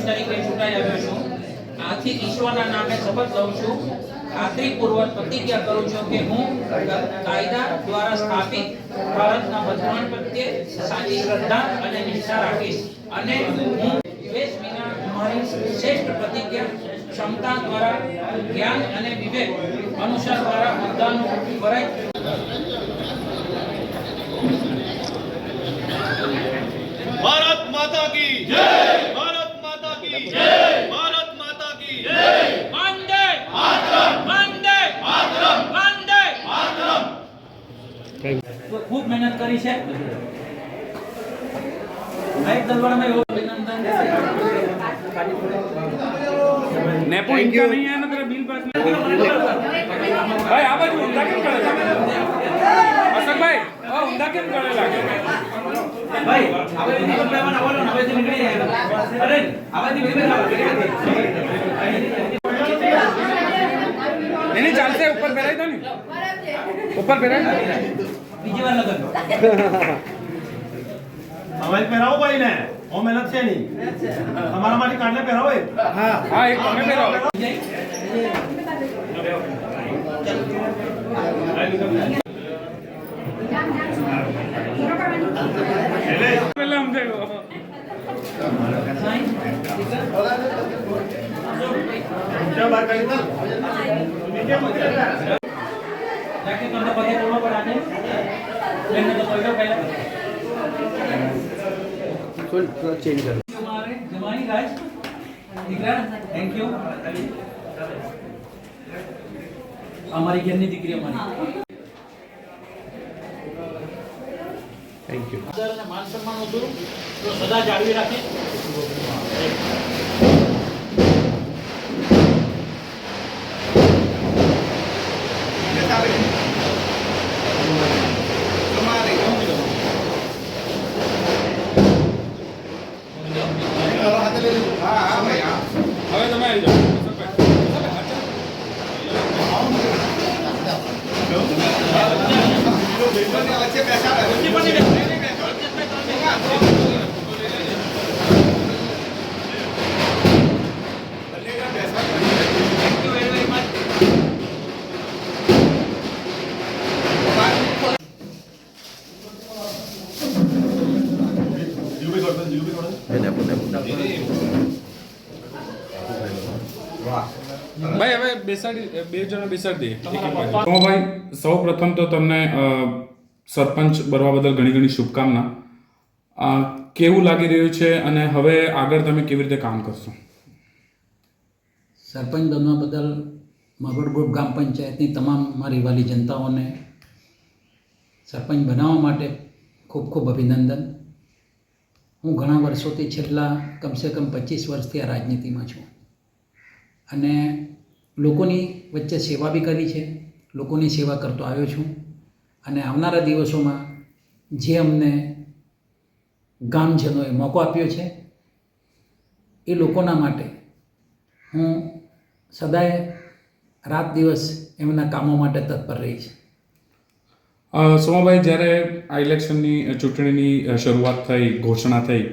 તરીકે ચૂંટાઈ આવ્યો છું. આથી ઈશ્વરના નામે શપથ લઉં છું. ખાતરીપૂર્વક પ્રતિજ્ઞા કરું છું કે હું કાયદા દ્વારા સ્થાપિત ભારતના બંધારણ પ્રત્યે સાચી શ્રદ્ધા અને નિષ્ઠા રાખીશ અને હું દ્વેષ વિના મારી શ્રેષ્ઠ પ્રતિજ્ઞા ક્ષમતા દ્વારા જ્ઞાન અને વિવેક અનુસાર દ્વારા મુદ્દાનું ફરજ भारत माता की जय, भारत माता की जय, भारत माता की जय, वंदे मातरम, वंदे मातरम, वंदे मातरम। તો ખૂબ મહેનત કરી છે. નાયક દલવાડામાં એવો અભિનંદન नेपो इनका नहीं है ना, तेरा बिल पास नहीं भाई आवाज उंदा केम करे अशोक भाई उंदा केम करे लागे ભાઈ હવે દીકરો પહેવાના બોલો ને, હવે નીકળી જાય. અરે આવા દી નીકળી नहीं चलते ऊपर पे तो नहीं ऊपर पे બીજી વાર લગન हमारे पहराओ भाई ने ओ मेहनत से नहीं हमारा माटी काटने पहराओ एक हाँ हाँ एक कमे पे रहो पहले हम देखो क्या बात करी था જાકે તમને પગે પડવો પડે લેને તો પગે પહેલા थोड़ा चेंज कर हमारे जमानी राज દીકરા થેન્ક યુ. અમારી ઘરની દીકરી અમારી थैंक यू આદર અને માન સન્માન હતું તો સદા જાળવી રાખે. હવે તમે આવી જાઓ thank you very very much. ભાઈ હવે બેસાડી બે જણા બેસાડી દઈએ તો ભાઈ સૌ પ્રથમ તો તમને સરપંચ બનવા બદલ ઘણી ઘણી શુભકામના. કેવું લાગી રહ્યું છે અને હવે આગળ તમે કેવી રીતે કામ કરશો? સરપંચ બનવા બદલ મગડગોટ ગ્રામ પંચાયતની તમામ મારી વાલી જનતાઓને સરપંચ બનાવવા માટે ખૂબ ખૂબ અભિનંદન. હું ઘણા વર્ષોથી છેલ્લા કમસે કમ 25 વર્ષથી આ રાજનીતિમાં છું અને લોકોની વચ્ચે સેવા બી કરી છે, લોકોની સેવા કરતો આવ્યો છું અને આવનારા દિવસોમાં જે અમને ગામજનોએ મોકો આપ્યો છે એ લોકોના માટે હું સદાય રાત દિવસ એમના કામો માટે તત્પર રહીશ. સોમાભાઈ, જ્યારે આ ઇલેક્શનની ચૂંટણીની શરૂઆત થઈ, ઘોષણા થઈ,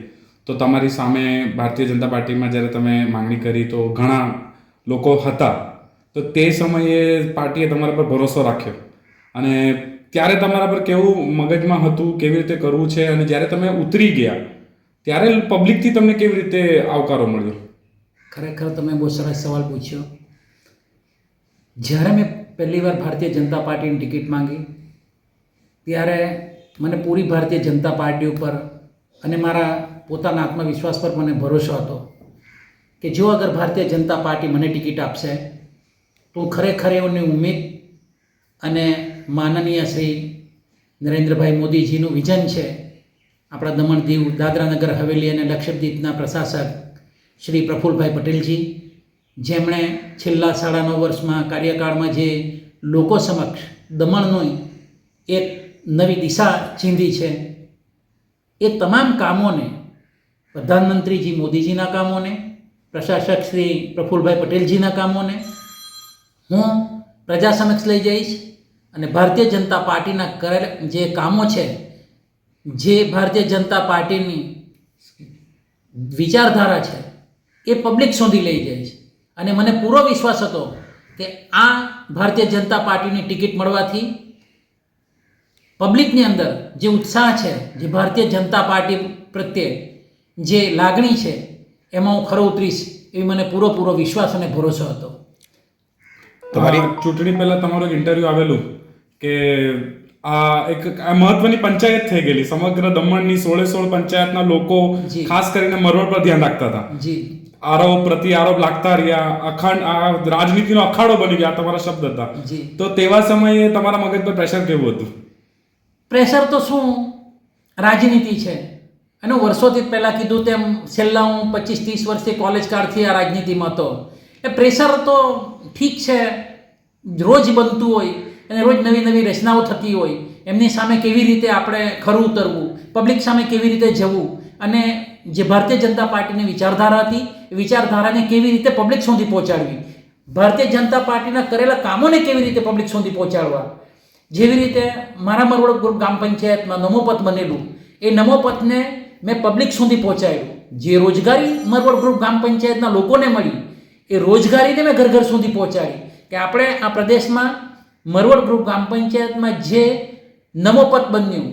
તો તમારી સામે ભારતીય જનતા પાર્ટીમાં જ્યારે તમે માંગણી કરી તો ઘણા લોકો હતા. તો તે સમયે પાર્ટીએ તમારા પર ભરોસો રાખ્યો અને ત્યારે તમારા પર કેવું મગજમાં હતું, કેવી રીતે કરવું છે, અને જ્યારે તમે ઉતરી ગયા ત્યારે પબ્લિકથી તમને કેવી રીતે આવકારો મળ્યો? ખરેખર તમે બહુ સરસ સવાલ પૂછ્યો. જ્યારે મેં પહેલી વાર ભારતીય જનતા પાર્ટીની ટિકિટ માંગી ત્યારે મને પૂરી ભારતીય જનતા પાર્ટી ઉપર અને મારા પોતાના આત્મવિશ્વાસ પર મને ભરોસો હતો કે જો અગર ભારતીય જનતા પાર્ટી મને ટિકિટ આપશે તો ખરેખર એની ઉમ્મીદ અને માનનીય શ્રી નરેન્દ્રભાઈ મોદીજીનું વિઝન છે આપણા દમણ દીવ દાદરા નગર હવેલી અને લક્ષદ્વીપના પ્રશાસક શ્રી પ્રફુલ્લભાઈ પટેલજી, જેમણે છેલ્લા 9.5 વર્ષમાં કાર્યકાળમાં જે લોકો સમક્ષ દમણની એક નવી દિશા ચીંધી છે એ તમામ કામોને પ્રધાનમંત્રીજી મોદીજીના કામોને, પ્રશાસક શ્રી પ્રફુલ્લભાઈ પટેલજીના કામોને હું પ્રજા સમક્ષ લઈ જઈશ અને ભારતીય જનતા પાર્ટીના કરેલ જે કામો છે, જે ભારતીય જનતા પાર્ટીની વિચારધારા છે એ પબ્લિક સુધી લઈ જઈશ. અને મને પૂરો વિશ્વાસ હતો કે આ ભારતીય જનતા પાર્ટીની ટિકિટ મળવાથી પબ્લિકની અંદર જે ઉત્સાહ છે, જે ભારતીય જનતા પાર્ટી પ્રત્યે જે લાગણી છે, એમાં હું ખરો ઉતરીશ એવી મને પૂરો વિશ્વાસ અને ભરોસો હતો. ચૂંટણી પહેલા તમારું એક ઇન્ટરવ્યુ આવેલું કે આ મહત્વની પંચાયત થઈ ગયેલી, સમગ્ર દમણની 16 પંચાયતના લોકો જી. ખાસ કરીને મરવડ પર ધ્યાન રાખતા હતા. જી આરોપ પ્રતિ આરોપ લાગતા રહ્યા, આ રાજનીતિનો અખાડો બની ગયા, તમારા શબ્દ હતા. જી. તો તેવા સમયે તમારા મગજ પર પ્રેશર કેવું હતું? પ્રેશર તો શું, રાજનીતિ છે અને વર્ષોથી પહેલાં કીધું તેમ છેલ્લા હું 25-30 વર્ષથી કોલેજ કાળથી આ રાજનીતિમાં હતો. એ પ્રેશર તો ઠીક છે, રોજ બનતું હોય અને રોજ નવી રચનાઓ થતી હોય, એમની સામે કેવી રીતે આપણે ખરું ઉતરવું, પબ્લિક સામે કેવી રીતે જવું, અને જે ભારતીય જનતા પાર્ટીની વિચારધારા હતી એ વિચારધારાને કેવી રીતે પબ્લિક સુધી પહોંચાડવી, ભારતીય જનતા પાર્ટીના કરેલા કામોને કેવી રીતે પબ્લિક સુધી પહોંચાડવા. જેવી રીતે મારા મરવડ ગ્રુપ ગ્રામ પંચાયતમાં નમોપથ બનેલું, એ નમોપથને મેં પબ્લિક સુધી પહોંચાડ્યું. જે રોજગારી મરવડ ગ્રુપ ગ્રામ પંચાયતના લોકોને મળી એ રોજગારીને મેં ઘર સુધી પહોંચાડી. કે આપણે આ પ્રદેશમાં મરવડ ગ્રુપ ગ્રામ પંચાયતમાં જે નમોપથ બન્યું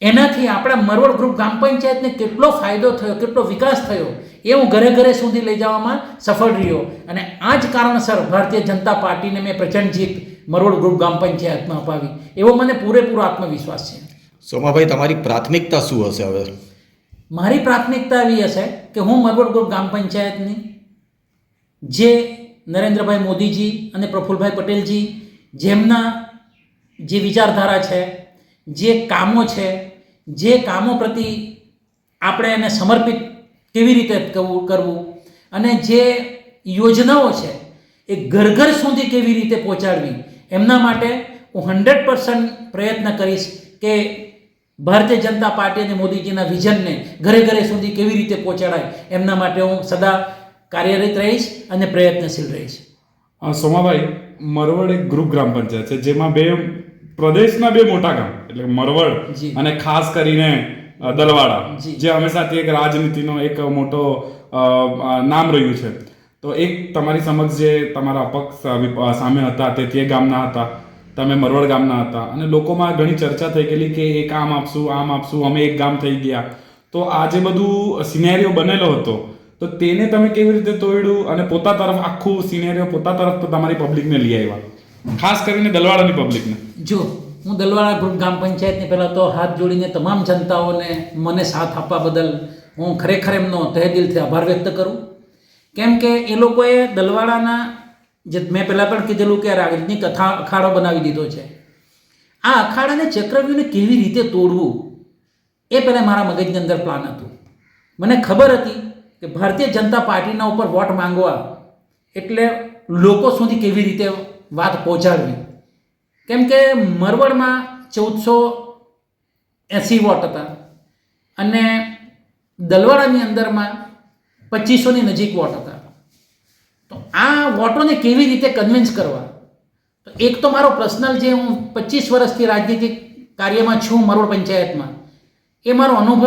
એનાથી આપણા મરવડ ગ્રુપ ગ્રામ પંચાયતને કેટલો ફાયદો થયો, કેટલો વિકાસ થયો એ હું ઘરે સુધી લઈ જવામાં સફળ રહ્યો. અને આ જ કારણસર ભારતીય જનતા પાર્ટીને મેં પ્રચંડ જીત મરવડ ગ્રુપ ગ્રામ પંચાયતમાં અપાવી, એવો મને પૂરેપૂરો આત્મવિશ્વાસ છે. સોમાભાઈ, તમારી પ્રાથમિકતા શું હશે હવે? મારી પ્રાથમિકતા એવી હશે કે હું મરવડ ગ્રુપ ગ્રામ પંચાયતની જે નરેન્દ્રભાઈ મોદીજી અને પ્રફુલ્લભાઈ પટેલજી જેમના જે વિચારધારા છે, જે કામો છે, જે કામો પ્રતિ આપણે એને સમર્પિત કેવી રીતે કરવું અને જે યોજનાઓ છે એ ઘર સુધી કેવી રીતે પહોંચાડવી, એમના માટે હું 100% પ્રયત્ન કરીશ કે ભારતીય જનતા પાર્ટી અને મોદીજીના વિઝનને ઘરે સુધી કેવી રીતે પહોંચાડાય, એમના માટે હું સદા કાર્યરત રહીશ અને પ્રયત્નશીલ રહીશ. સોમાભાઈ, મરવડ એક ગ્રુપ ગ્રામ પંચાયત છે જેમાં પ્રદેશના બે મોટા ગામ એટલે મરવડ અને ખાસ કરીને દલવાડા, જે હંમેશાથી એક રાજનીતિનો એક મોટો નામ રહ્યું છે. તો એક તમારી સમક્ષ જે તમારા અપક્ષ સામે હતા તે ગામના હતા, તમે મરવડ ગામના હતા, અને લોકોમાં ઘણી ચર્ચા થઈ ગયેલી કે એક આમ આપશું, અમે એક ગામ થઈ ગયા. તો આ જે બધું સિનેરિયો બનેલો હતો તો તેને તમે કેવી રીતે તોડ્યું અને પોતા તરફ આખું સિનેરિયો પોતા તરફ તમારી પબ્લિકને લઈ આવ્યા, ખાસ કરીને દલવાડાની પબ્લિકને? જો હું દલવાડા ગ્રુપ ગ્રામ પંચાયતને પહેલાં તો હાથ જોડીને તમામ જનતાઓને મને સાથ આપવા બદલ હું ખરેખર એમનો તહેદિલથી આભાર વ્યક્ત કરું. કેમ કે એ લોકોએ દલવાડાના જે મેં પહેલાં પણ કીધેલું કે રાજનીતિક અખાડો બનાવી દીધો છે. આ અખાડાને ચક્રવ્યૂહને કેવી રીતે તોડવું એ પહેલાં મારા મગજની અંદર પ્લાન હતું. મને ખબર હતી કે ભારતીય જનતા પાર્ટીના ઉપર વોટ માંગવા એટલે લોકો સુધી કેવી રીતે વાત પહોંચાડવી. કેમ કે મરવડમાં 1480 વોટ હતા અને દલવાડાની અંદરમાં 2500ની નજીક વોટ હતા. તો આ વોટોને કેવી રીતે કન્વિન્સ કરવા, તો એક તો મારો પર્સનલ જે હું 25 વર્ષથી રાજનીતિક કાર્યમાં છું મરવડ પંચાયતમાં, એ મારો અનુભવ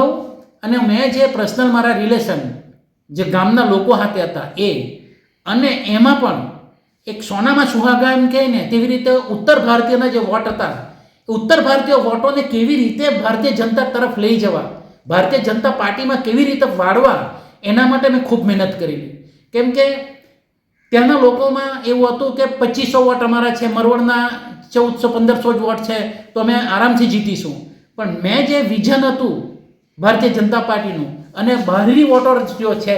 અને મેં જે પર્સનલ મારા રિલેશન જે ગામના લોકો સાથે હતા એ, અને એમાં પણ એક સોનામાં સુહાગા એમ કહે ને તેવી રીતે ઉત્તર ભારતીયના જે વોટ હતા એ ઉત્તર ભારતીય વોટોને કેવી રીતે ભારતીય જનતા તરફ લઈ જવા, ભારતીય જનતા પાર્ટીમાં કેવી રીતે વાળવા, એના માટે મેં ખૂબ મહેનત કરેલી. કેમ કે ત્યાંના લોકોમાં એવું હતું કે 2500 વોટ અમારા છે, મરવડના 1400-1500 જ વોટ છે, તો અમે આરામથી જીતીશું. પણ મેં જે વિઝન હતું ભારતીય જનતા પાર્ટીનું અને બહારની વોટર્સ જો છે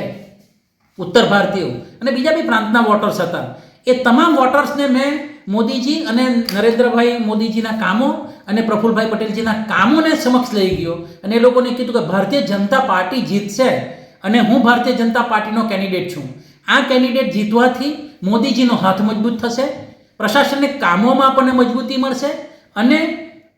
ઉત્તર ભારતીયો અને બીજા બી પ્રાંતના વોટર્સ હતા, એ તમામ વોટર્સને મેં મોદીજી અને નરેન્દ્રભાઈ મોદીજીના કામો અને પ્રફુલ્લભાઈ પટેલજીના કામોને સમક્ષ લઈ ગયો અને એ લોકોને કીધું કે ભારતીય જનતા પાર્ટી જીતશે અને હું ભારતીય જનતા પાર્ટીનો કેન્ડિડેટ છું. આ કેન્ડિડેટ જીતવાથી મોદીજીનો હાથ મજબૂત થશે, પ્રશાસનને કામોમાં આપણને મજબૂતી મળશે અને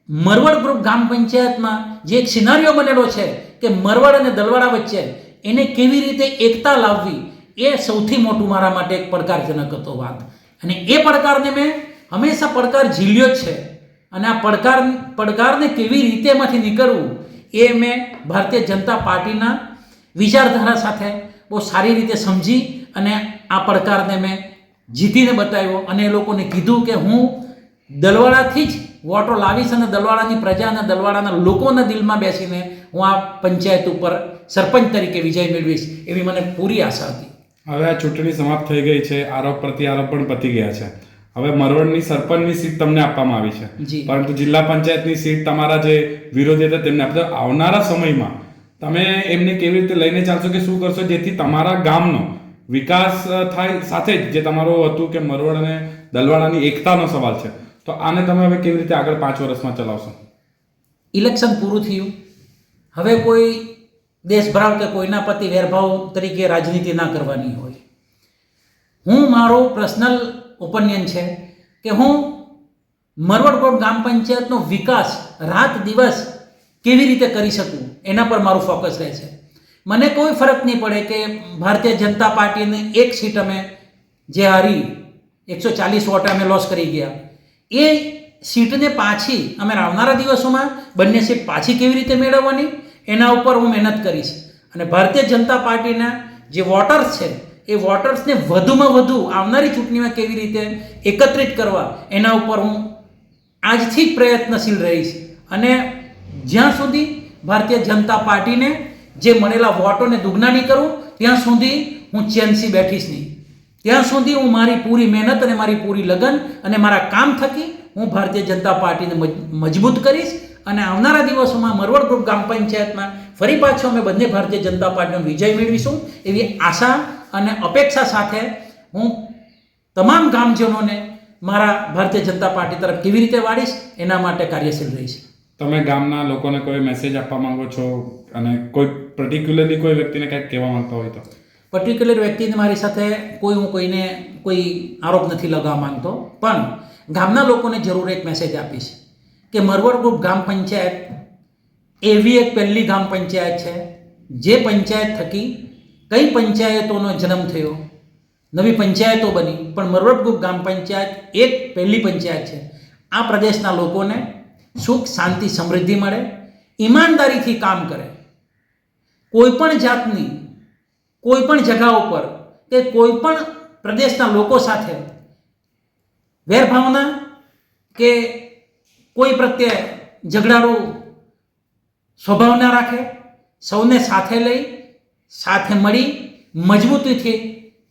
મરવડ ગ્રુપ ગ્રામ પંચાયતમાં જે એક સિનારીઓ બનેલો છે કે મરવડ અને દલવાડા વચ્ચે એને કેવી રીતે એકતા લાવવી, એ સૌથી મોટું મારા માટે એક પડકારજનક હતો વાત. અને એ પડકારને મેં હંમેશા પડકાર ઝીલ્યો જ છે અને આ પડકારને કેવી રીતે એમાંથી નીકળવું એ મેં ભારતીય જનતા પાર્ટીના વિચારધારા સાથે બહુ સારી રીતે સમજી અને આ પડકારને મેં જીતીને બતાવ્યો અને એ લોકોને કીધું કે હું દલવાડાથી જ વોટો લાવીશ અને દલવાડાની પ્રજા અને દલવાડાના લોકોના દિલમાં બેસીને હું આ પંચાયત ઉપર સરપંચ તરીકે વિજય મેળવીશ એવી મને પૂરી આશા હતી. હવે આ ચૂંટણી સમાપ્ત થઈ ગઈ છે, આરોપ પ્રત્યારોપ પણ પતી ગયા છે. હવે મરવડની સરપંચની સીટ તમને આપવામાં આવી છે, જી. પરંતુ જિલ્લા પંચાયતની સીટ તમારા જે વિરોધી હતા તેમને આપશે. આવનારા સમયમાં તમે એમને કેવી રીતે લઈને ચાલશો કે શું કરશો જેથી તમારા ગામનો વિકાસ થાય, સાથે જ જે તમારું હતું કે મરવડ અને દલવાડાની એકતાનો સવાલ છે, તો આને તમે હવે કેવી રીતે આગળ 5 વર્ષમાં ચલાવશો? ઇલેક્શન પૂરું થયું, હવે કોઈ દેશભરાવ કે કોઈના પ્રતિ વેરભાવ તરીકે રાજનીતિ ના કરવાની હોય. હું મારો પર્સનલ ઓપિનિયન છે કે હું મરવડકોટ ગ્રામ પંચાયતનો વિકાસ રાત દિવસ કેવી રીતે કરી શકું એના પર મારું ફોકસ રહે છે. મને કોઈ ફરક નહીં પડે કે ભારતીય જનતા પાર્ટીને એક સીટ અમે જે હારી 140 વોટ અમે લોસ કરી ગયા, એ સીટને પાછી અમે આવનારા દિવસોમાં બંને સીટ પાછી કેવી રીતે મેળવવાની એના ઉપર હું મહેનત કરીશ. અને ભારતીય જનતા પાર્ટીના જે વોટર્સ છે એ વોટર્સને વધુમાં વધુ આવનારી ચૂંટણીમાં કેવી રીતે એકત્રિત કરવા એના ઉપર હું આજથી જ પ્રયત્નશીલ રહીશ. અને જ્યાં સુધી ભારતીય જનતા પાર્ટીને જે મળેલા વોટોને દુગના નહીં કરું ત્યાં સુધી હું ચેનથી બેઠીશ નહીં. ત્યાં સુધી હું મારી પૂરી મહેનત અને મારી પૂરી લગન અને મારા કામ થકી હું ભારતીય જનતા પાર્ટીને મજબૂત કરીશ. અને આવનારા દિવસોમાં મરવડ ગ્રુપ ગ્રામ પંચાયતમાં ફરી પાછો અમે બંને ભારતીય જનતા પાર્ટીનો વિજય મેળવીશું એવી આશા અને અપેક્ષા સાથે હું તમામ ગામજનોને મારા ભારતીય જનતા પાર્ટી તરફ કેવી રીતે વાળીશ એના માટે કાર્યશીલ રહીશ. તમે ગામના લોકોને કોઈ મેસેજ આપવા માંગો છો અને કોઈ પર્ટિક્યુલરલી કોઈ વ્યક્તિને કંઈક કહેવા માંગતા હોય તો? પર્ટિક્યુલર વ્યક્તિને મારી સાથે હું કોઈને કોઈ આરોપ નથી લગાવવા માંગતો, પણ ગામના લોકોને જરૂર એક મેસેજ આપીશ કે મરવડ ગ્રુપ ગ્રામ પંચાયત એવી એક પહેલી ગ્રામ પંચાયત છે જે પંચાયત થકી કઈ પંચાયતોનો જન્મ થયો, નવી પંચાયતો બની, પણ મરવડ ગ્રુપ ગ્રામ પંચાયત એક પહેલી પંચાયત છે. આ પ્રદેશના લોકોને સુખ શાંતિ સમૃદ્ધિ મળે, ઈમાનદારીથી કામ કરે, કોઈ પણ જાતની કોઈ પણ જગા ઉપર કે કોઈ પણ પ્રદેશના લોકો સાથે વેરભાવના કે કોઈ પ્રત્યે ઝઘડાળુ સ્વભાવ ના રાખે, સૌને સાથે લઈ સાથે મળી મજબૂતીથી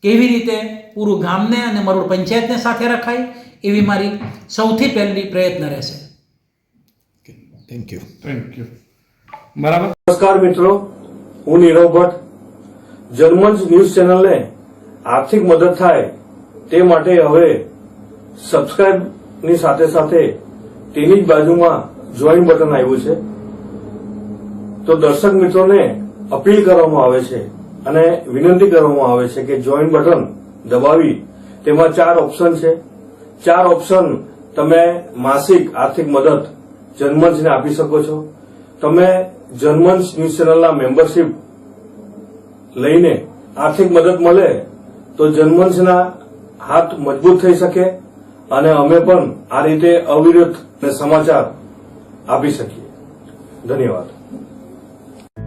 કેવી રીતે પૂરું ગામને અને મરવડ પંચાયતને સાથે રખાય એવી મારી સૌથી પહેલી પ્રયત્ન રહેશે. Thank you. બરાબર. નમસ્કાર મિત્રો, હું નીરવ ભટ્ટ. જનમંચ ન્યૂઝ ચેનલને આર્થિક મદદ થાય તે માટે હવે સબસ્ક્રાઇબની સાથે સાથે તેની જ બાજુમાં જોઈન બટન આવ્યું છે. તો દર્શક મિત્રોને અપીલ કરવામાં આવે છે અને વિનંતી કરવામાં આવે છે કે જોઈન બટન દબાવી તેમાં 4 ઓપ્શન છે. 4 ઓપ્શન તમે માસિક આર્થિક મદદ જનમંચને આપી શકો છો. તમે જનમંચ ન્યૂઝ ચેનલના મેમ્બરશીપ લઈને આર્થિક મદદ મળે તો જનમંચના હાથ મજબૂત થઈ શકે અને અમે પણ આ રીતે અવિરત સમાચાર આપી શકીએ. ધન્યવાદ.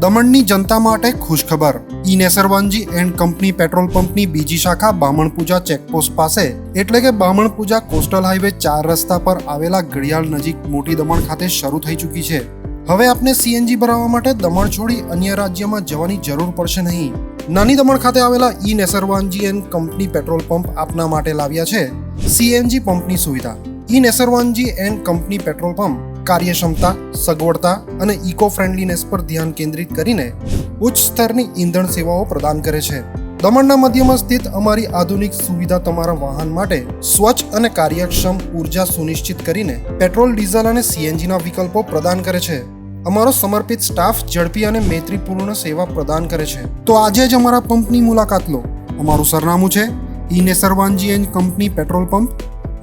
દમણની જનતા માટે ખુશખબર. ઈ નેસરવાનજી એન્ડ કંપની પેટ્રોલ પંપની બીજી શાખા બામણપૂજા ચેકપોસ્ટ પાસે એટલે કે બામણપૂજા કોસ્ટલ હાઈવે 4 રસ્તા પર આવેલા ઘડિયાળ નજીક મોટી દમણ ખાતે શરૂ થઈ ચૂકી છે. હવે આપને સીએનજી ભરાવવા માટે દમણ છોડી અન્ય રાજ્યમાં જવાની જરૂર પડશે નહીં. નાની દમણ ખાતે આવેલા E Nusserwanji and company petrol pump આપના માટે લાવ્યા છે સીએનજી પંપની સુવિધા. E Nusserwanji and company petrol pump કાર્યક્ષમતા, સગવડતા અને ઇકો ફ્રેન્ડલીનેસ પર ધ્યાન કેન્દ્રિત કરીને ઉચ્ચ સ્તરની ઈંધણ સેવાઓ પ્રદાન કરે છે. દમણના મધ્યમાં સ્થિત અમારી આધુનિક સુવિધા તમારા વાહન માટે સ્વચ્છ અને કાર્યક્ષમ ઉર્જા સુનિશ્ચિત કરીને પેટ્રોલ, ડીઝલ અને સીએનજીના વિકલ્પો પ્રદાન કરે છે. અમારો સમર્પિત સ્ટાફ ઝડપી અને મૈત્રીપૂર્ણ સેવા પ્રદાન કરે છે. તો આજે જ અમારા પંપની મુલાકાત લો. અમારું સરનામું છે E Nusserwanji and company petrol pump,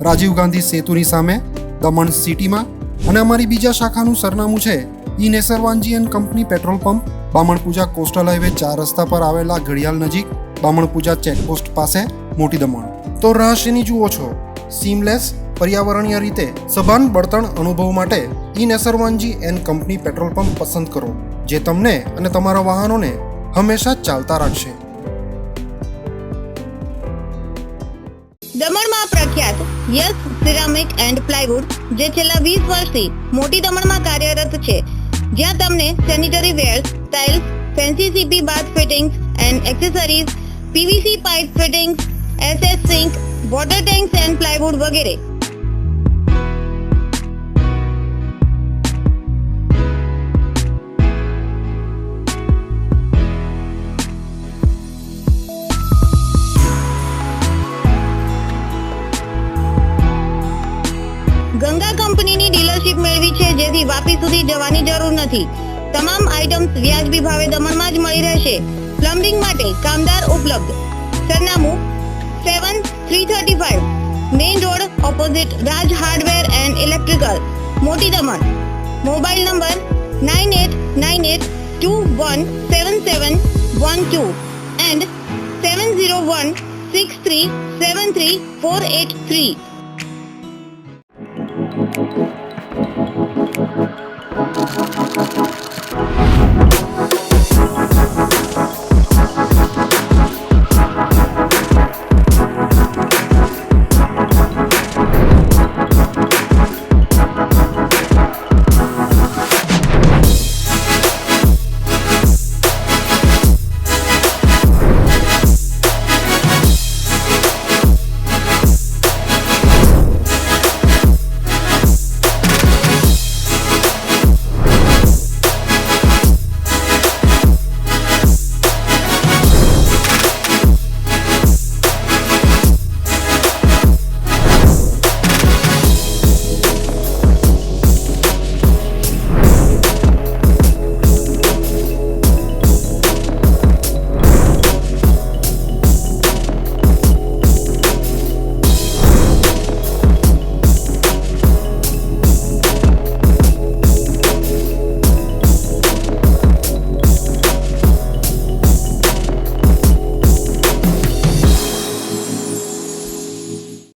Rajiv Gandhi સેતુની સામે, દમણ સિટીમાં. અને અમારી બીજા શાખાનું સરનામું છે E Nusserwanji and company petrol pump, Bamanpuja coastal highway 4 રસ્તા પર આવેલા ઘડિયાળ નજીક, બામણપૂજા ચેકપોસ્ટ પાસે, મોટી દમણ. તો રહસ્યની જુઓ છો. સીમલેસ, પર્યાવરણીય રીતે સભાન બળતણ અનુભવ માટે E Nusserwanji and company petrol pump પસંદ કરો, જે તમને અને તમારા વાહનોને હંમેશા ચાલતા રાખશે. યસ સિરામિક એન્ડ પ્લાયવુડ, જે છેલ્લા 20 વર્ષથી મોટી દમણમાં કાર્યરત છે, જ્યાં તમને sanitary wares, tiles, fancy CP bath fittings and accessories, PVC pipe fittings, SS sink, water tanks and plywood વગેરે. ગંગા કંપનીની ડીલરશીપ મેળવી છે, જેથી વાપી સુધી જવાની જરૂર નથી. તમામ આઇટમ્સ વ્યાજબી ભાવે દમણમાં જ મળી રહેશે. પ્લમ્બિંગ માટે કામદાર ઉપલબ્ધ. સરનામું 7335 main road opposite Raj hardware and electrical, મોટી દમણ. Mobile number 9898217712 and 7016373483.